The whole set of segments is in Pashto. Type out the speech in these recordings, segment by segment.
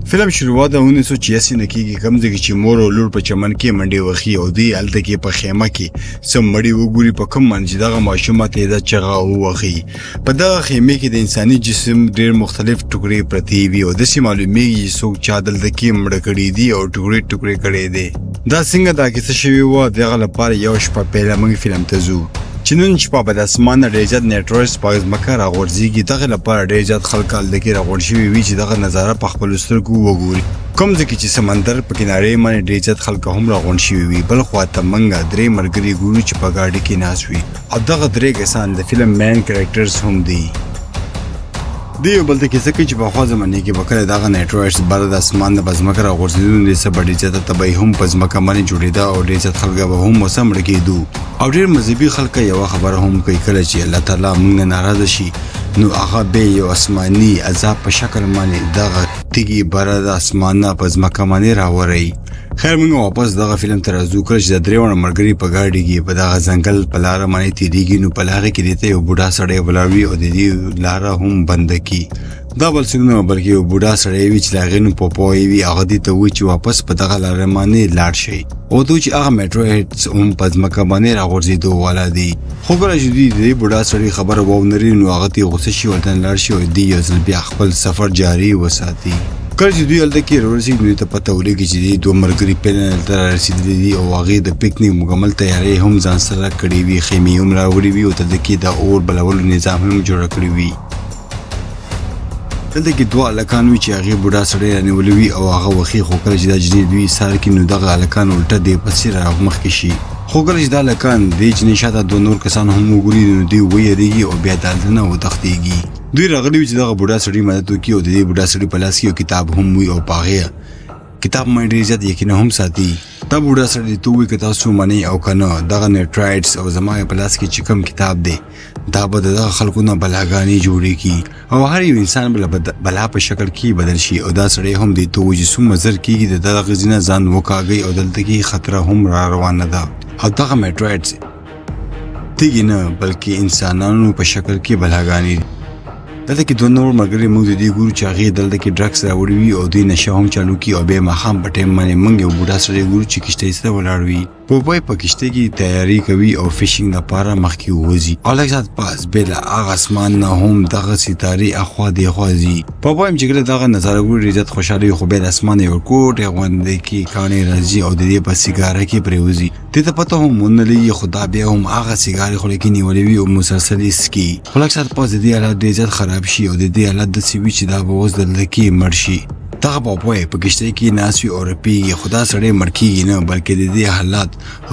فلم شروعات 1986 نه کیږي کوم ځکه چې مور او لور په چمن کې منډي وخی او دی الته کې په خیمه کې سم مړی وګوري په کوم منځ دغه ماشومه ته د چغا وخی په دغه خیمه کې د انساني جسم ډېر مختلف ټوکرې پرتی وي او د سیمه معلومیږي څوک چا دلته کې مړ کړي دي او ټوکرې کړي دي دا څنګه دا کیسه شوی و دغه لپاره یو شپه پیله موږ فلم ته ځو چې نن شپه په اسمان ډېر زیات نیټورکس په ځمکه راغورځيږي دغه لپاره ډېر زیات خلک دلته راغور شوي وي چې دغه نظاره په خپل سترګو وګوري کوم ځکه چې سمندر په کنارې باندې ډېر زیات خلک هم راغون شوي وي بل خوا ته منګه درې مرګري ګورو چې په گاډي کې ناس وي او دغه درې کسان د فلم مین کریکټرز هم دي دیو بل ته کیسه کې چې په خوا زمانه کې وکړه دغه نیټورکس بر د اسمان د بزمکه راغورځیدون د سبډی چې ته تبعی هم پزمکه باندې جوړیدا او ډېر ځات خلک به هم موسم رکیدو او ډېر مذهبي خلک یو خبره هم کوي کله چې الله تعالی موږ ناراضه شي نو هغه به یو آسماني عذاب په شکل باندې دغه تیږي بر د اسمانه پزمکه باندې راوري خیر موږ واپس دغه فلم ته راځو کله چې د دریوړ مرګري په گاډي کې په دغه ځنګل په لار باندې تیریږي نو په لار کې دته یو بوډا سړی ولاوي او د دې لار هم بند کی دا بل څنګه بلکې یو بوډا سړی وی چې لاغې نو پوپوي وی هغه دې ته وی چې واپس په دغه لار باندې لاړ شي او دوی چې هغه میټرو هټس هم په ځمکه باندې راغورځېدو والا دي خو کله چې دې بوډا سړی خبر وونري نو هغه ته غوسه شي ولته لاړ شي او دې یو ځل بیا خپل سفر جاری وساتي کله چې دوی هلته کې ورسېږي دوی ته پته ولګي چې دوه مرګري پیلن ته رسېدلي دي او هغې د پکنیک مکمل تیاری هم ځان سره کړې وي خیمې هم راوړي وي او دلته کې د اور بلولو نظام هم جوړ کړی وي دلته کې دوه هلکان وي چې هغې بوډا سړی رانیولی وي او هغه وښي خو کله چې دا جنې دوی سار کړي نو دغه هلکان الټه دې پسې را مخکې شي خو کله چې دا هلکان دې جنې شاته دوه نور کسان هم وګوري نو دوی ویریږي او بیا دلته نه وتښتېږي دوی راغلي وي چې دغه بوډا سړي مدد وکړي او د دې بوډا سړي په لاس کې یو کتاب هم وي او په هغې کتاب باندې ډېر زیات یقین هم ساتي دا بوډا سړی ته وایي که تاسو منئ او که نه دغه نیټرایټس او زما په لاس کې چې کوم کتاب دی دا به د دغه خلکو نه بلاګانې جوړې کړي او هر یو انسان به بلا په شکل کې بدل شي او دا سړی هم دې ته وایي چې څومره زر کېږي د دغه ځینه ځان وکاږئ او دلته کې خطره هم را روانه ده او دغه نیټرایټس تیږي نه بلکې انسانانو په شکل کې بلاګانې دي دلته کې دوه نور ملګري موږ د دې ګورو چې هغې دلته کې ډرګس راوړي وي او دوی نشه هم چالو کړي او بیا ماښام په ټایم باندې موږ یو بوډا سړی ګورو چې کښتۍ سره ولاړ وي پوپای په کښتۍ کې تیاری کوي او فشینګ لپاره مخکې وځي او لږ ساعت پاس بیا له هغه اسمان نه هم دغه ستارې اخوا دېخوا ځي پوپای هم چې کله دغه نظاره ګوري ډېر زیات خوشحاله وي خو بیا د اسمان یو کوټې غوندې کې کاڼې راځي او د دې په سیګاره کې پرېوځي دې ته پته هم ونه لګي خو دا بیا هم هغه سیګارې خوله کې نیولې وي او مسلسل یې څکي خو لږ ساعت پاس د دې حالت ډېر زیات خراب شي او د دې حالت داسې وي چې دا به اوس دلته کې مړ شي دغه پوپای په کښتۍ کې ناست وي او رپېږي خو دا سړی مړ کېږي نه بلکې د دې حالات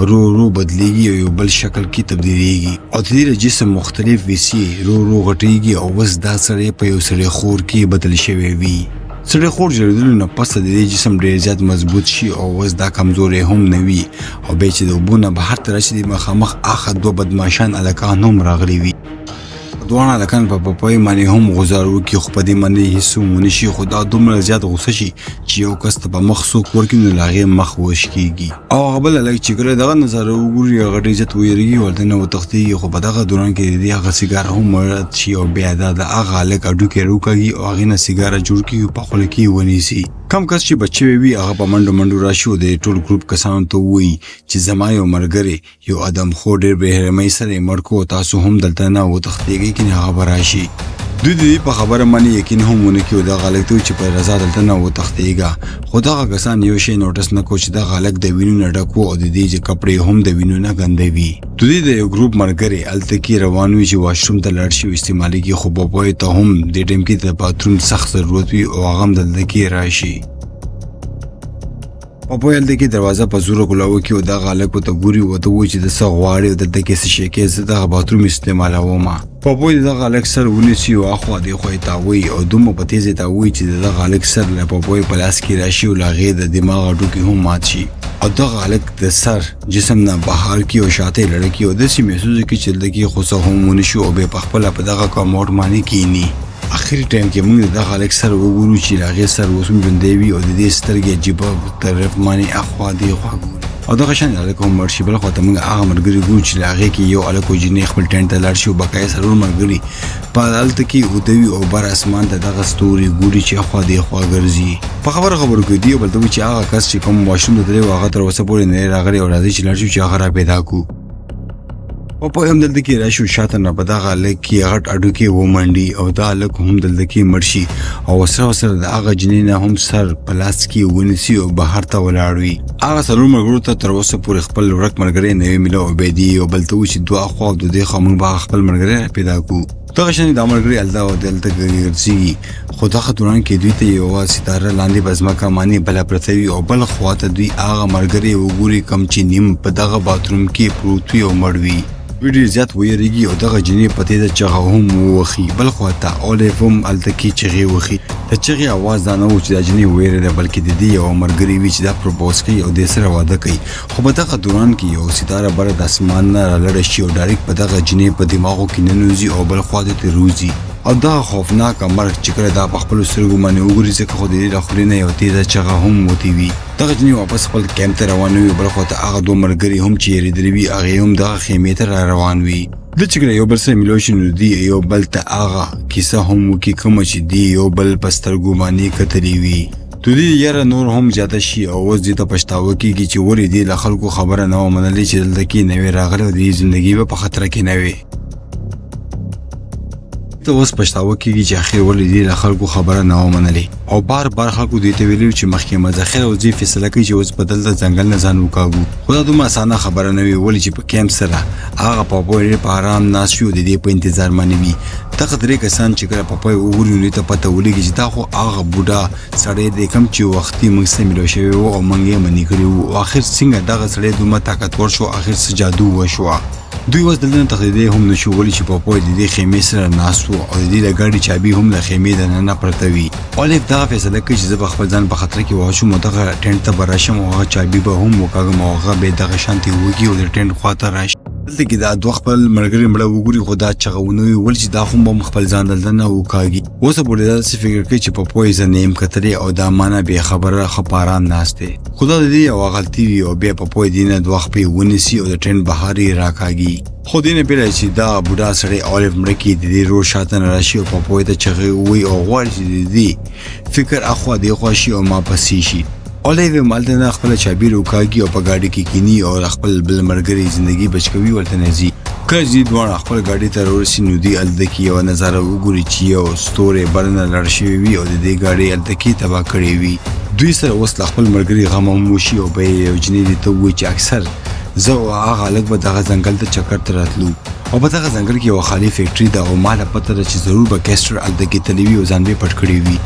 رو بدلیږي او یو بل شکل کې تبدیلیږي او د دې جسم مختلف ویسي رو غټېږي او اوس دا سړی په یو سړی خور کې بدل شوی وي سړی خور جوړېدلو نه پس د دې جسم ډېر زیات مضبوط شي او اوس دا کمزوری هم نه وي او بیا چې د اوبو نه بهر ته راشي د مخامخ اخه دوه بدماشان هلکان هم راغلي وي دوه هلکان په پوپای باندې هم غوزار وکړي خو په دې باندې هېڅ هم ونه شي خو دا دومره زیات غوسه شي چې یو کس ته په مخ څوک ورکړي نو له هغې مخ وش کېږي او هغه بل هلک چې کله دغه نظاره وګوري هغه ډېر زیات ویرېږي ورته نه وتښتېږي خو په دغه دوران کې د دې هغه سیګار هم مړت شي او بیا دا د هغه هلک هډوکی راوکاږي او هغې نه سیګاره جوړ کړي او په خوله کې یې ونیسي کم کس چې بچی وي هغه په منډو راشي او د ټول ګروپ کسانو ته وایي چې زما یو ملګری یو ادم خو ډېر بېرحمۍ سره یې مړ کړو تاسو هم دلته نه وتښتېږئ که نه هغه به راشي دوی د دې په خبره باندې یقین هم ونه کړي او دغه هلک ته چې په رضا دلته نه وتښتېږه خو دغه کسان یو شی نوټس نه کړو چې دغه هلک د وینو نه ډک و او د دې کپړې هم د وینو نه ګنده وي دوی د یو ګروپ ملګري هلته کې روان وي چې واشروم ته لاړ شي او استعمالېږي خو پوپای ته هم دې ټایم کې د باتروم سخت ضرورت وي او هغه هم دلته کې راشي پوپای هلته کې دروازه په زوره کولاوه کړي او دغه هلک ورته ګوري ورته وایي چې د څه غواړې او دلته کې څه شی کې زه دغه باتروم استعمالومه پوپای د دغه هلک سر ونیسي او اخوا دېخوا یې تاووي او دومره په تیزه یې تاووي چې د دغه هلک سر له پوپای په لاس کې راشي او له هغې د دماغ هډوکي هم مات شي او دغه هلک د سر جسم نه بهر کړي او شاته یې لړه کړي او داسې محسوس کړي چې دلته کې خو څه هم ونه شي او بیا پخپله په دغه کموډ باندې کښېني اخري ټایم کې موږ دغه هلک سر وګورو چې د هغې سر اوس هم ژوندی وي او د دې سترګې عجیبه طرف باندې اخوا دېخوا ګوري او دغه شان هلک هم مړ شي بله خوا ته موږ هغه ملګري ګورو چې له هغې کې یو هلک او جینۍ خپل ټینټ ته لاړ شي او بقایه څلور ملګري په هلته کې اوده وي او بر اسمان ته دغه ستوري ګوري چې اخوا دېخوا ګرځي په خبرو کې دی بل ته چې هغه کس چې کوم ماشوم د درې هغه تر اوسه پورې نه راغلی او راځي چې لاړ شو چې هغه را پیدا کو. په هم دلته کې راشو شاته نه په دغه لک کې غټ اډو کې ومنډي او دا لک هم دلته کې مرشي او سره د هغه جنینه هم سر پلاس کې ونیسي او بهر ته ولاړوي. هغه سلور مرګرو ته تر اوسه پورې خپل ورک مرګري نه ملو عبیدي او بل ته چې دوه خو د دې خمن به خپل مرګري پیدا کو. دغه شنه د مرګري الله او دلته ګرځي خو دغه دوران کې دوی ته یو ستاره لاندې بزمکه معنی بل پرتوي او بل خواته دوی هغه مرګري وګوري کم چې نیم په دغه باتروم کې پروت وي او مړوي. ویډیو زیات ویریږي او دغه جنې پته د چغه هم وخی بل خواته اولفم التکی چغه وخی د چغه आवाज نه و چې د جنې ویره ده بلکې د دې یو مرګري وی چې دا پروپوز کوي او د سره واده کوي. خو په دغه دوران کې یو ستاره بر د اسمان نه لړ شي او ډایرک په دغه جنې په دماغو کې ننوزي او بل خواته ته روزي او دا خوفناک مرګ چې کړه دا په خپل سترګو باندې وګوري چې خو دې له خورینه یو تیزه چغه هم وتی وي. دغه جنې واپس خپل کیمپ ته روان وي بل خواته هغه دوه مرګري هم چې یریدلی وي هغه هم دغه خیمې ته روان وي. د چې یو بل سره ملوشن دی یو بل ته هغه کیسه هم کی کوم چې دی یو بل پسترګو باندې کتلی وي. دوی یاره نور هم زیاته شي او اوس دې ته پښتاوه کیږي چې ورې دی له خلکو خبره نه ومنلې چې دلته کې نوې راغله او د ژوندۍ په خطر کې نه وي. ته اوس پښتاوه کیږي چې اخر ولې دې له خلکو خبره نه ومنلې او بار خلکو دې ته ویلو چې مخکې مزخره او ځي فیصله کوي چې اوس بدل د ځنګل نه ځان وکاږو. خو دا دومره اسانه خبره نه وي ولې چې په کیمپ سره هغه پاپوی په آرام ناست شو د دې په انتظار باندې وي. دغه درې کسان چې کله پاپوی وګوري نو ته پته ولګي چې دا خو هغه بوډا سړی دی کوم چې وختي موږ سره ملو شوی و او موږ یې منې کړی و. اخر څنګه دغه سړی دومره طاقتور شو اخر څه جادو وشو. دوی اوس دلته تخدیدې هم نشو ولې چې پاپوی د دې خیمې سره ناست و او د دې لګړې چابي هم له خیمې د نه پرته وي. اولف دا فیصله کوي چې زه به خپل ځان په خطر کې واچوم او دغه ټینټ ته به راشم او هغه چابي به هم وکاږم او هغه به دغه شانتي وږي او د ټینټ خواته راشي. دلته کې دا دوه خپل مرګري مړه وګوري خو دا چغونه وي ول چې دا هم خپل ځان دلته نه وکاږي. اوس په دې څه فکر کوي چې پاپوی زنیم کتري او دا معنا به خبره خپارام ناشته. خدا دې یو غلطي وي او بیا پاپوی دینه دوه خپل ونیسي او د ټینټ بهاري راکاږي. خو دې نه پیل چې دا بوډا سړی اولف مړ کې د دې رو شاتن راشي او پاپوی ته چغي وي او غواړي چې دې فکر اخوا دی خوشي او ما پسې شي. اولف مالته خپل چابي روکاږي او په گاډي کې کینی او خپل بل مرګري ژوندۍ بچوي ورته نزي. کله چې دوه خپل گاډي ته ورسي نو دی الدکی یو نظر وګوري چې یو ستوره برنه لړ شوی وي او د دې گاډي الدکی تبا کړی وي. دوی سره اوس خپل مرګري غم موشي او به یو جنې ته وایي چې اکثر زه او هغه لږ به دغه ځنګل ته چکر ته راتلو او په دغه ځنګل کې یو خالي فیکټري ده او ماله پته ده چې ضرور به کیسټر الدکی تلوي او ځان به پټ کړی وي.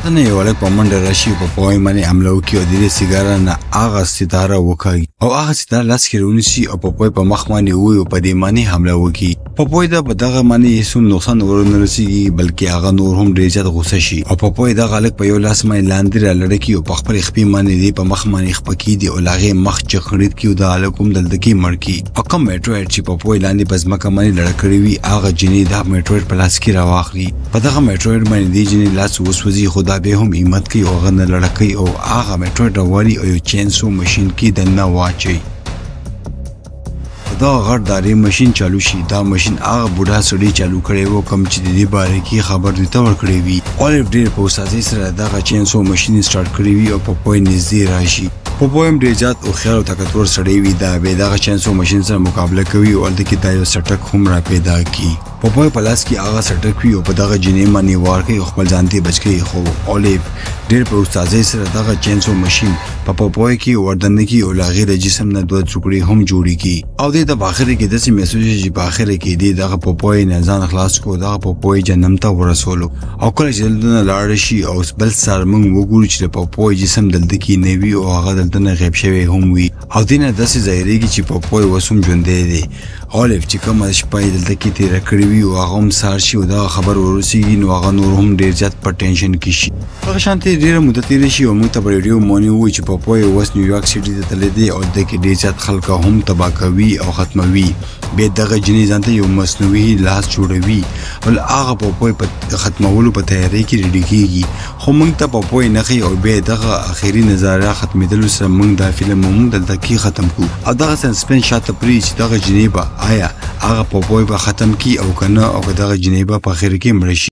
نه یو لک په منډه راشي په پوي باندې حمله وکړي او د دې سیګار نه هغه ستاره وکړي او هغه ستاره لاس کې رونیسي او په پوي په مخ باندې وي او په دې باندې حمله وکړي. په پوي دا په دغه باندې هیڅ نقصان ورنه رسیږي بلکې هغه نور هم ډېر زیات غوسه شي او په پوي دا غلک په یو لاس باندې لاندې را لړکی او په خپل خپې باندې دی په مخ باندې خپکی دی او لاغه مخ چخړید کیو دا الکم دلته کې مړکی. او کوم میټروید چې په پوي لاندې پزماکه باندې لړکړی وي هغه جنې دا میټروید په لاس کې راواخلي. په دغه میټروید باندې دی جنې لاس وسوځي خدا به هم همت کوي او غن لړکې او هغه میټروید راوړي او یو چینسو ماشين کې دنه واچي. دا غړداري ماشين چالو شي. دا ماشين هغه بوډا سړی چالو کړي وو کم چې د دې باره کې خبر دته ور کړی وي. اولف ډیر په اساسي سره دا چینسو ماشين سٹارټ کړی وي او په پوي نږدې راشي. په پویم ډیر زیات او خیال او طاقتور سړی وي. دا به دا چینسو ماشين سره مقابله کوي او د کې دا یو سټک هم را پیدا کی. په پوی پلاس کې هغه سټک وي او په دغه جنې باندې وار کوي خپل ځانته بچ کوي. خو اولف ډیر په استادۍ سره دغه چینسو ماشين په پوی کې وردن کې او لاغې د جسم نه دوه ټوکړي هم جوړي کی او د باخره کې د میسج چې باخره کې دی دغه په پوی نه ځان خلاص کو دغه په پوی جنم ته ورسولو او کله چې دلته لاړ شي او بل سر موږ وګورو چې په پوی جسم دلته کې نه وي او هغه دلته نه غیب شوی هم وي او دینه داسې ظاهريږي چې په پوی وسوم ژوندې دی. اولف چې کوم شپه دلته کې تیر کړی وي او هغه هم سار شي او دا خبر ورسیږي نو هغه نور هم ډیر زیات په ټینشن کې شي. هغه شانتي ډیره مدته تیر شي او موږ ته په ریډیو مونږ وایي چې په پوی وس نیویارک سټي ته تللی دی او د کې ډیر زیات خلک هم تباہ کوي او ختموي. به دغه جنې ځانته یو مصنوعي لاس جوړوي او هغه په پوی په ختمولو په تیاری کې ریډي کیږي. خو موږ ته په پوی نه خي او به دغه اخیری نظاره ختمېدل سره موږ دا فلم هم دلته کې ختم کو او دغه سسپنس شاته پری چې دغه جنې به آیا هغه په پوی به ختم کی او کنه او دغه جنې به په اخر کې مړ شي.